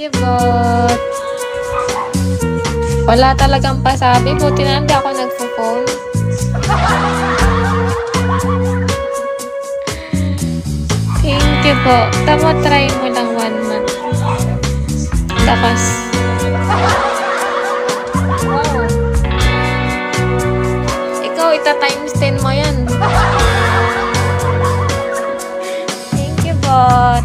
you, bot. Wala talagang pasabi. Buti na hindi ako nagpo-phone. Thank you po. Tama, try mo lang 1 month. Lakas. Wow. Ikaw, ita-times 10 mo yan. Thank you, bot.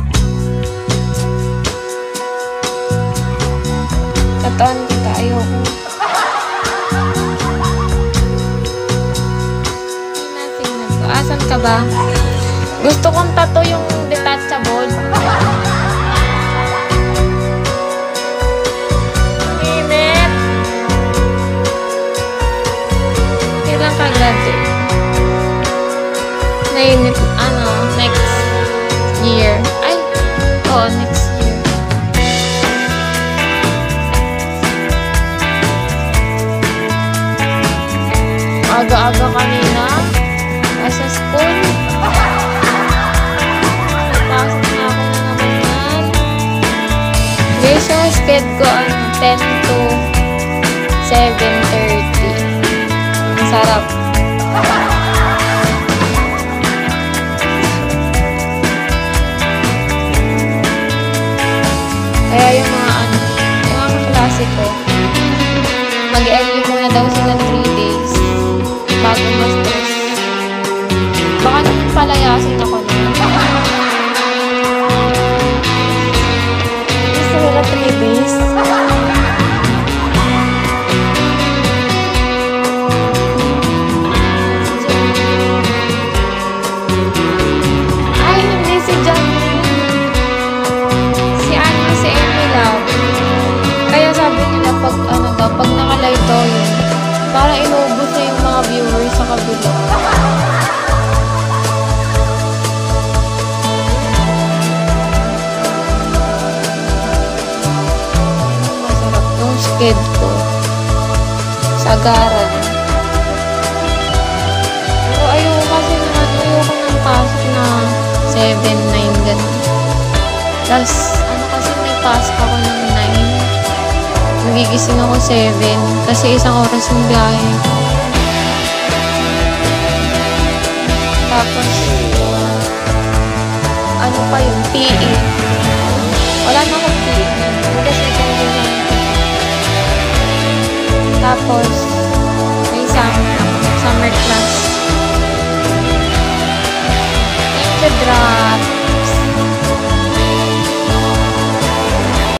Tatoan kita, ayoko. Asan ka ba? Gusto kong tattoo yung detachable. Init. Kailan ka graduate? Nainit, next year. Ay, next year. Aga-aga kanina. Sa school. Pasok na ako na naman yan. Guys, yung schedule ko 10 to 7:30. Ang sarap. Kaya yung mga klase ko, mag-LU muna daw sila 3 days bago ma-stress. Baka naman palayasin ako na. Gusto nila 3 days. Ay, hindi si John. Si Emmy lang. Kaya sabi nila pag naka-live daw yun, parang inuubos na yung mga viewers sa kabila. Sked ko sagaran. Pero ayoko kasi ayoko ng pasok na 7, 9 ganun. Tapos kasi may pasok ako ng 9. Nagigising ako 7 kasi isang oras yung biyahe. Tapos pa yung PE. Wala na akong PE. Kasi tapos, may summer class. Thank you, Drat.